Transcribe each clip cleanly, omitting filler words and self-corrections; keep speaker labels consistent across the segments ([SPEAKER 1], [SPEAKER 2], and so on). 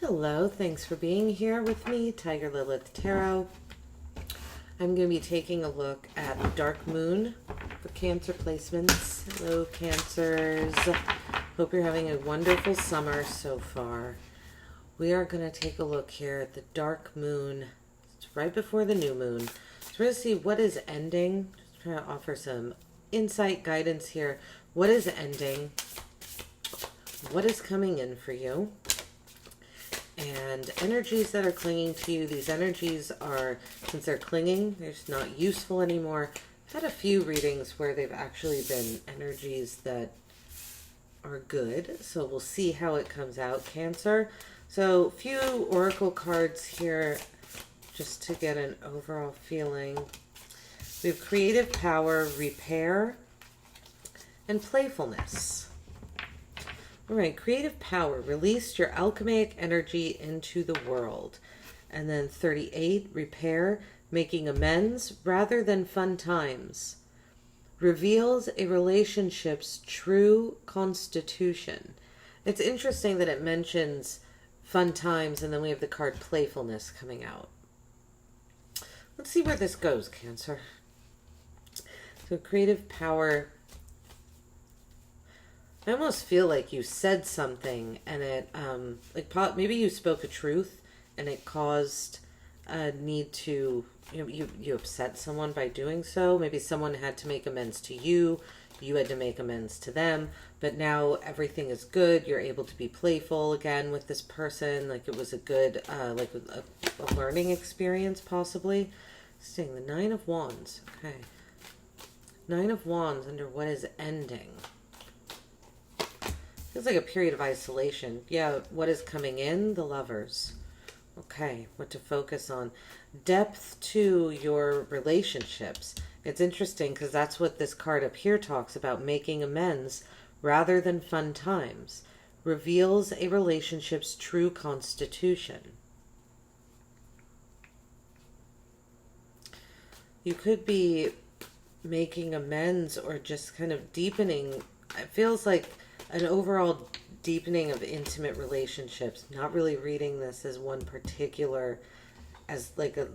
[SPEAKER 1] Hello, thanks for being here with me, Tiger Lilith Tarot. I'm going to be taking a look at the Dark Moon for Cancer placements. Hello, Cancers. Hope you're having a wonderful summer so far. We are going to take a look here at the Dark Moon. It's right before the new moon. So we're going to see what is ending. Just trying to offer some insight, guidance here. What is ending? What is coming in for you? And energies that are clinging to you, these energies are, since they're clinging, they're just not useful anymore. I've had a few readings where they've actually been energies that are good. So we'll see how it comes out, Cancer. So few oracle cards here just to get an overall feeling. We have creative power, repair, and playfulness. All right, creative power, release your alchemic energy into the world. And then 38, repair, making amends rather than fun times. Reveals a relationship's true constitution. It's interesting that it mentions fun times and then we have the card playfulness coming out. Let's see where this goes, Cancer. So creative power, I almost feel like you said something and it, maybe you spoke a truth and it caused a need to, you upset someone by doing so. Maybe someone had to make amends to you. You had to make amends to them. But now everything is good. You're able to be playful again with this person. Like it was a good, a learning experience possibly. Seeing the Nine of Wands. Okay. Nine of Wands under what is ending. Feels like a period of isolation. Yeah, what is coming in? The Lovers. Okay, what to focus on. Depth to your relationships. It's interesting because that's what this card up here talks about, making amends rather than fun times. Reveals a relationship's true constitution. You could be making amends or just kind of deepening. It feels like an overall deepening of intimate relationships. Not really reading this as one particular, as like a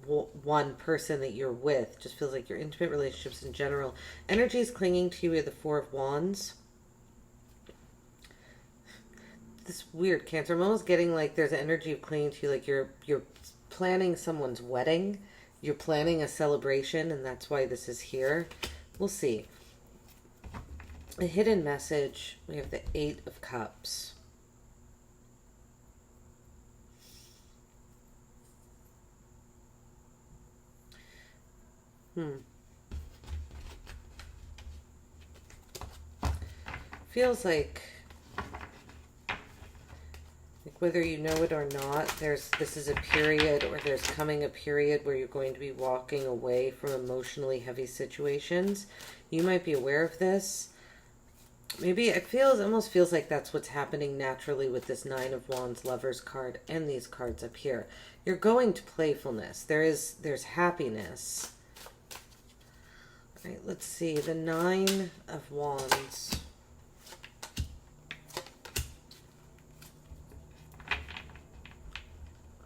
[SPEAKER 1] one person that you're with. Just feels like your intimate relationships in general. Energy is clinging to you with the Four of Wands. This weird, Cancer. I'm almost getting like there's an energy of clinging to you, like you're planning someone's wedding. You're planning a celebration, and that's why this is here. We'll see. A hidden message. We have the Eight of Cups. Feels like whether you know it or not, this is a period, or there's coming a period where you're going to be walking away from emotionally heavy situations. You might be aware of this. Maybe it almost feels like that's what's happening naturally with this Nine of Wands Lovers card and these cards up here. You're going to playfulness. There's happiness. All right, let's see. The Nine of Wands.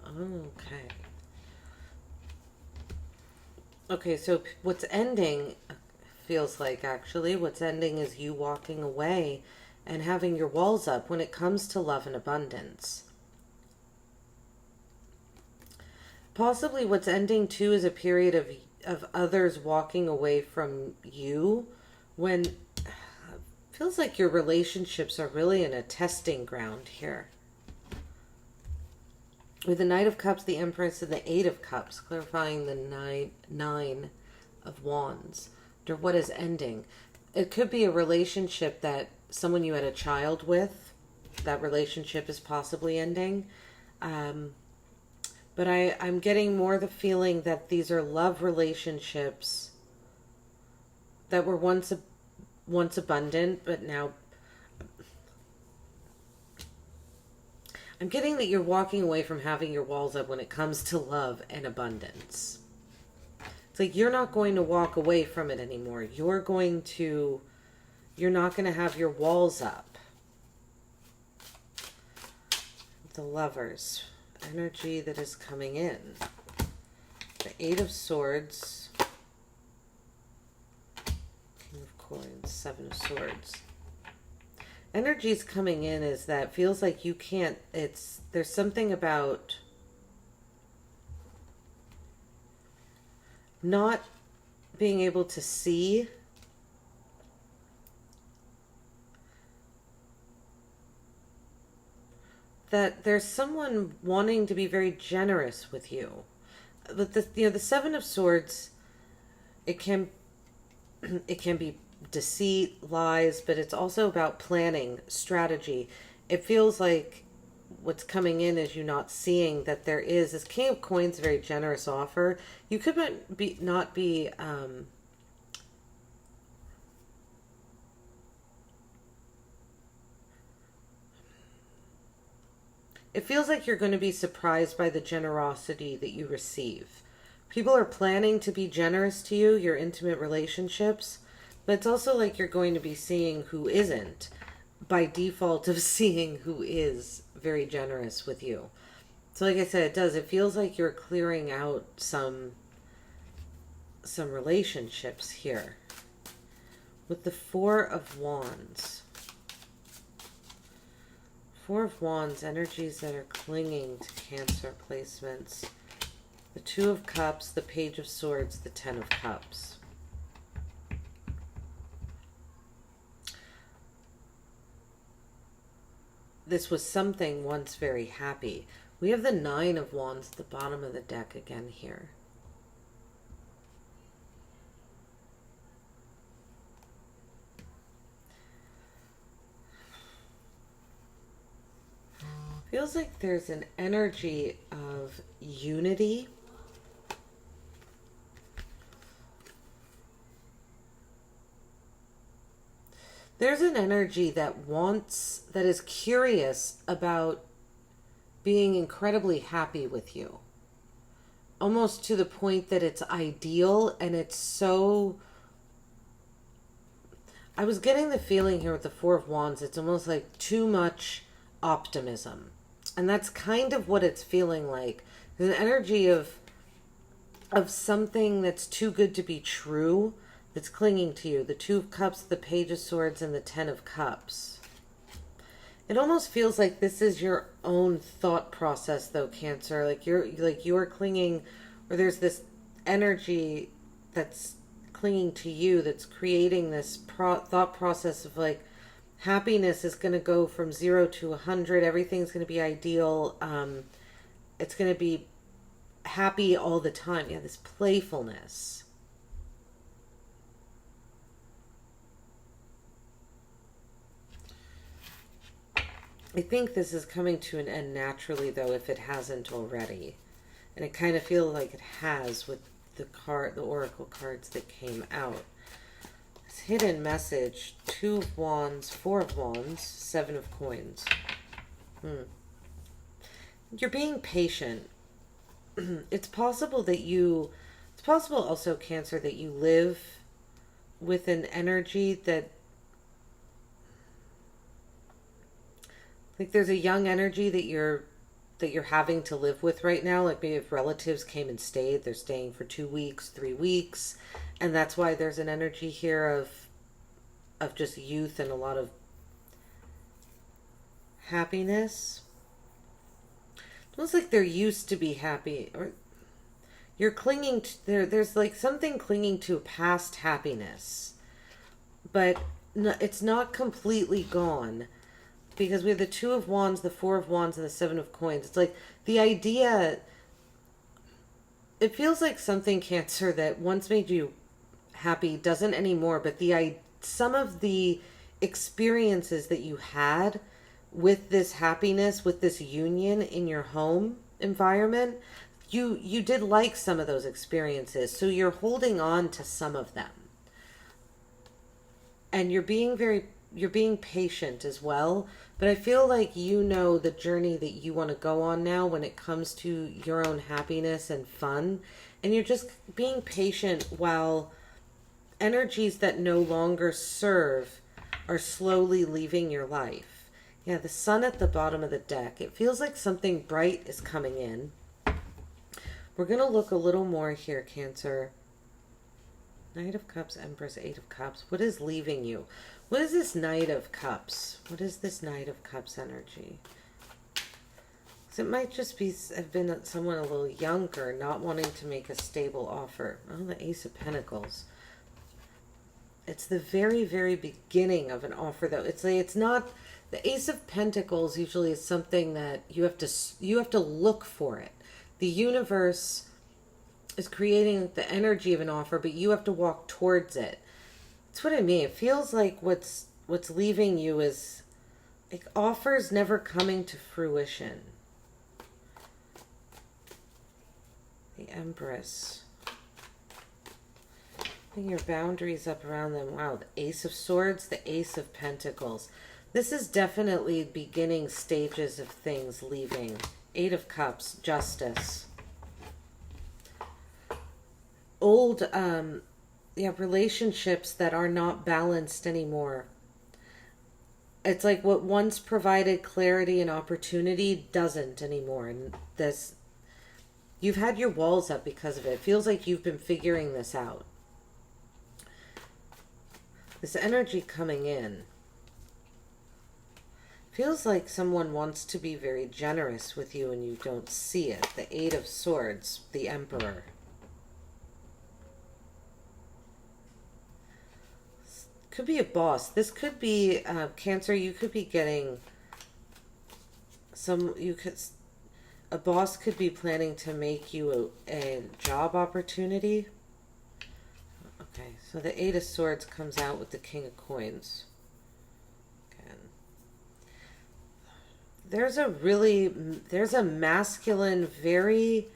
[SPEAKER 1] Okay. Okay, so what's ending feels like actually what's ending is you walking away and having your walls up when it comes to love and abundance. Possibly what's ending too is a period of others walking away from you when it feels like your relationships are really in a testing ground here. With the Knight of Cups, the Empress, and the Eight of Cups, clarifying the Nine of Wands. What is ending? It could be a relationship that someone you had a child with. That relationship is possibly ending. But I'm getting more the feeling that these are love relationships that were once abundant, but now I'm getting that you're walking away from having your walls up when it comes to love and abundance. It's like you're not going to walk away from it anymore. You're not going to have your walls up. The Lovers, energy that is coming in. The Eight of Swords, King of Coins, Seven of Swords. Energy's coming in is that feels like you can't, there's something about not being able to see that there's someone wanting to be very generous with you. But the Seven of Swords, it can be deceit, lies, but it's also about planning, strategy. It feels like what's coming in is you not seeing that there is this King of Coins, very generous offer. You could not be it feels like you're going to be surprised by the generosity that you receive. People are planning to be generous to you, your intimate relationships, but it's also like you're going to be seeing who isn't by default of seeing who is very generous with you. So like I said, it feels like you're clearing out some relationships here. With the Four of Wands. Four of Wands, energies that are clinging to Cancer placements. The Two of Cups, the Page of Swords, the Ten of Cups. This was something once very happy. We have the Nine of Wands at the bottom of the deck again here. Feels like there's an energy of unity. There's an energy that is curious about being incredibly happy with you. Almost to the point that it's ideal and it's so... I was getting the feeling here with the Four of Wands, it's almost like too much optimism. And that's kind of what it's feeling like. There's an energy of something that's too good to be true that's clinging to you. The Two of Cups, the Page of Swords, and the Ten of Cups. It almost feels like this is your own thought process, though, Cancer. Like you're clinging, or there's this energy that's clinging to you that's creating this thought process of like, happiness is going to go from 0 to 100. Everything's going to be ideal. It's going to be happy all the time. Yeah, this playfulness. I think this is coming to an end naturally, though, if it hasn't already. And it kind of feels like it has with the oracle cards that came out. Hidden message, Two of Wands, Four of Wands, Seven of Coins. You're being patient. It's possible also, Cancer, that you live with an energy that, like there's a young energy that you're having to live with right now. Like maybe if relatives came and stayed, they're staying for 2 weeks, 3 weeks. And that's why there's an energy here of just youth and a lot of happiness. It looks like they're used to be happy. Or you're clinging to, there's like something clinging to past happiness. But no, it's not completely gone. Because we have the Two of Wands, the Four of Wands, and the Seven of Coins. It's like the idea... It feels like something, Cancer, that once made you happy doesn't anymore. But some of the experiences that you had with this happiness, with this union in your home environment, you did like some of those experiences. So you're holding on to some of them. And you're being patient as well. But I feel like you know the journey that you want to go on now when it comes to your own happiness and fun. And you're just being patient while energies that no longer serve are slowly leaving your life. Yeah, the sun at the bottom of the deck. It feels like something bright is coming in. We're going to look a little more here, Cancer. Knight of Cups, Empress, Eight of Cups. What is leaving you? What is this Knight of Cups? What is this Knight of Cups energy? So it might just have been someone a little younger, not wanting to make a stable offer. Oh, the Ace of Pentacles. It's the very, very beginning of an offer, though. It's not... The Ace of Pentacles usually is something that you have to look for it. The universe is creating the energy of an offer, but you have to walk towards it. That's what I mean. It feels like what's leaving you is like offers never coming to fruition. The Empress. Putting your boundaries up around them. Wow, the Ace of Swords, the Ace of Pentacles. This is definitely beginning stages of things leaving. Eight of Cups, Justice. Old, relationships that are not balanced anymore. It's like what once provided clarity and opportunity doesn't anymore. And you've had your walls up because of it. It feels like you've been figuring this out. This energy coming in. Feels like someone wants to be very generous with you and you don't see it. The Eight of Swords, the Emperor. Could be a boss. This could be, Cancer, you could be getting a boss could be planning to make you a job opportunity. Okay, so the Eight of Swords comes out with the King of Coins. There's a masculine, very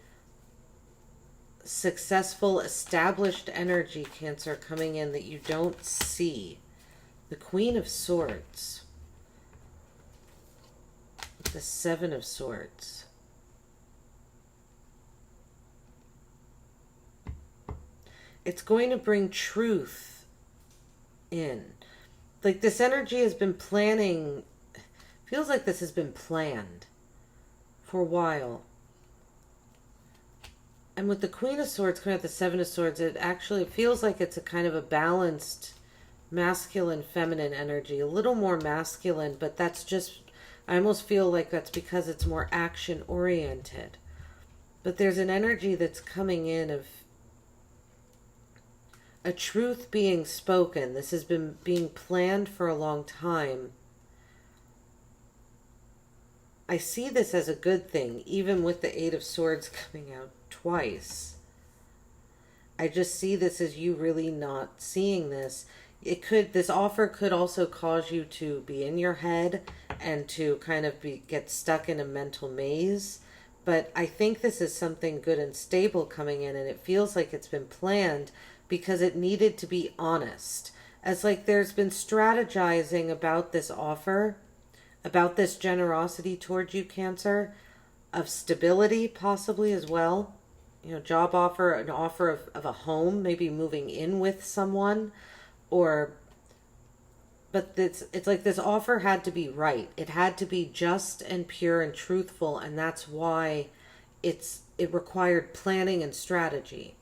[SPEAKER 1] successful, established energy, Cancer, coming in that you don't see. The Queen of Swords. The Seven of Swords. It's going to bring truth in. Like this energy has been planning. Feels like this has been planned for a while. And with the Queen of Swords coming out the Seven of Swords, it actually feels like it's a kind of a balanced masculine, feminine energy. A little more masculine, but that's just, I almost feel like that's because it's more action oriented. But there's an energy that's coming in of a truth being spoken. This has been being planned for a long time. I see this as a good thing, even with the Eight of Swords coming out twice. I just see this as you really not seeing this. This offer could also cause you to be in your head and to kind of get stuck in a mental maze. But I think this is something good and stable coming in, and it feels like it's been planned because it needed to be honest. As like there's been strategizing about this offer, about this generosity towards you, Cancer, of stability possibly as well. You know, job offer, an offer of a home, maybe moving in with someone, but it's like this offer had to be right. It had to be just and pure and truthful, and that's why it required planning and strategy.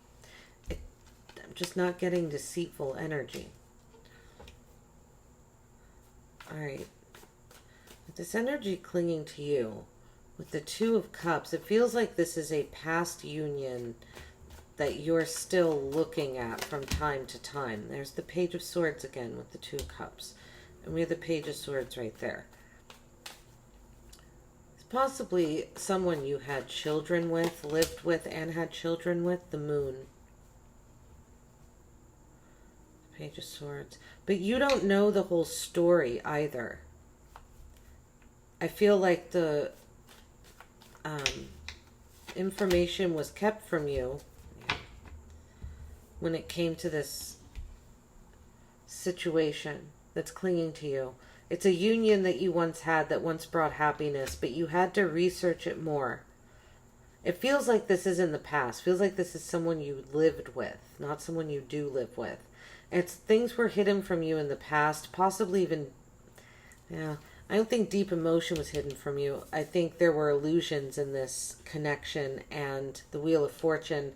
[SPEAKER 1] I'm just not getting deceitful energy. All right. With this energy clinging to you, with the Two of Cups, it feels like this is a past union that you're still looking at from time to time. There's the Page of Swords again with the Two of Cups. And we have the Page of Swords right there. It's possibly someone you had children with, lived with, and had children with, the Moon. Page of Swords. But you don't know the whole story either. I feel like the information was kept from you when it came to this situation that's clinging to you. It's a union that you once had that once brought happiness, but you had to research it more. It feels like this is in the past. It feels like this is someone you lived with, not someone you do live with. Things were hidden from you in the past, possibly even, yeah. I don't think deep emotion was hidden from you. I think there were illusions in this connection, and the Wheel of Fortune,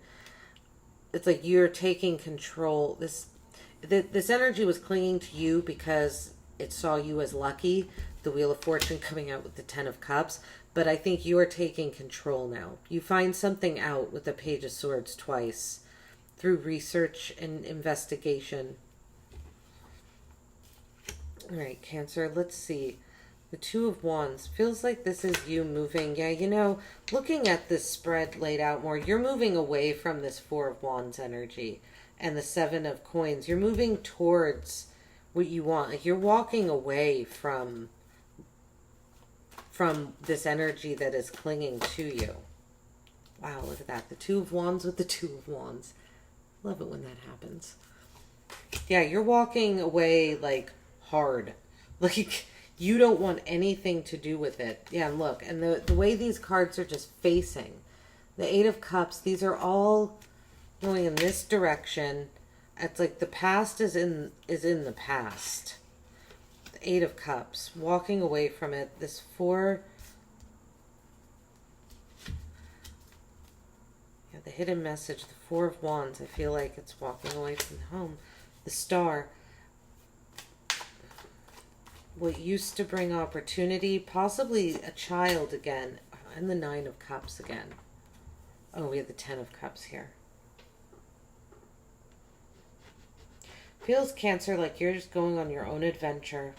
[SPEAKER 1] it's like you're taking control. This energy was clinging to you because it saw you as lucky. The Wheel of Fortune coming out with the Ten of Cups. But I think you're taking control now. You find something out with the Page of Swords twice through research and investigation. All right, Cancer, let's see. The Two of Wands. Feels like this is you moving. Yeah, you know, looking at this spread laid out more, you're moving away from this Four of Wands energy and the Seven of Coins. You're moving towards what you want. Like you're walking away from this energy that is clinging to you. Wow, look at that. The Two of Wands with the Two of Wands. Love it when that happens. Yeah, you're walking away like hard. Like you don't want anything to do with it. Yeah, look, and the way these cards are just facing. The Eight of Cups, these are all going in this direction. It's like the past is in the past. The Eight of Cups, walking away from it. This Four, yeah, the hidden message, the Four of Wands. I feel like it's walking away from home. The Star, what used to bring opportunity, possibly a child again, and the Nine of Cups again. Oh, we have the Ten of Cups here. Feels, Cancer, like you're just going on your own adventure.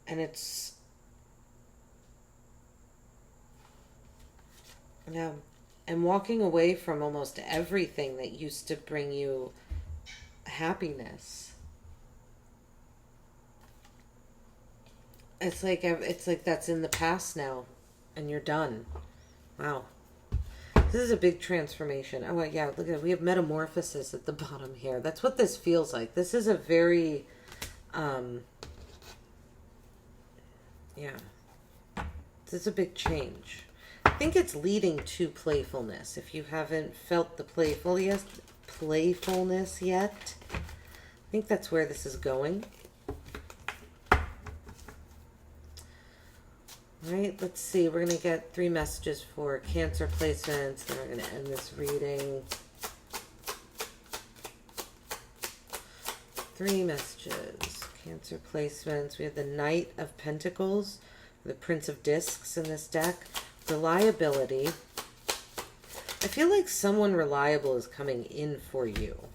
[SPEAKER 1] And it's... yeah, and walking away from almost everything that used to bring you happiness. It's like that's in the past now, and you're done. Wow. This is a big transformation. Oh, yeah, look at it. We have metamorphosis at the bottom here. That's what this feels like. This is a very, yeah. This is a big change. I think it's leading to playfulness. If you haven't felt the playfulness yet, I think that's where this is going. All right, let's see. We're going to get 3 messages for Cancer placements. Then we're going to end this reading. 3 messages. Cancer placements. We have the Knight of Pentacles, the Prince of Discs in this deck. Reliability. I feel like someone reliable is coming in for you.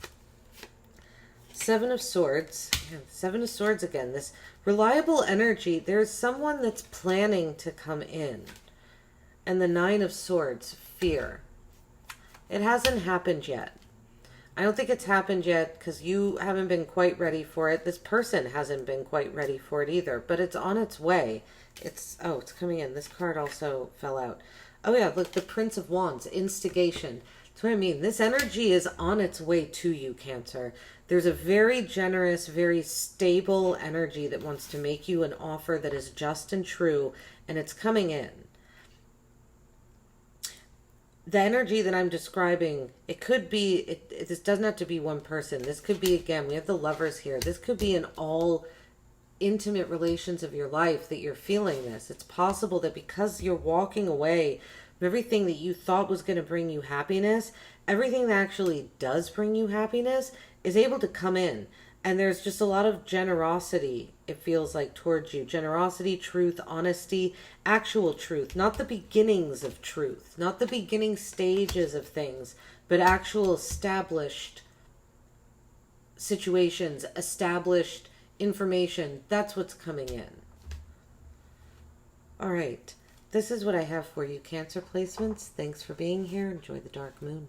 [SPEAKER 1] 7 of Swords. Yeah, 7 of Swords again. This reliable energy. There's someone that's planning to come in. And the 9 of Swords. Fear. It hasn't happened yet. I don't think it's happened yet because you haven't been quite ready for it. This person hasn't been quite ready for it either. But it's on its way. It's coming in. This card also fell out. Oh yeah, look, the Prince of Wands. Instigation. That's what I mean. This energy is on its way to you, Cancer. There's a very generous, very stable energy that wants to make you an offer that is just and true, and it's coming in. The energy that I'm describing, it could be, this doesn't have to be one person. This could be, again, we have the Lovers here. This could be in all intimate relations of your life that you're feeling this. It's possible that because you're walking away from everything that you thought was going to bring you happiness, everything that actually does bring you happiness is able to come in. And there's just a lot of generosity, it feels like, towards you. Generosity, truth, honesty, actual truth. Not the beginnings of truth. Not the beginning stages of things. But actual established situations, established information. That's what's coming in. All right. This is what I have for you, Cancer placements. Thanks for being here. Enjoy the dark moon.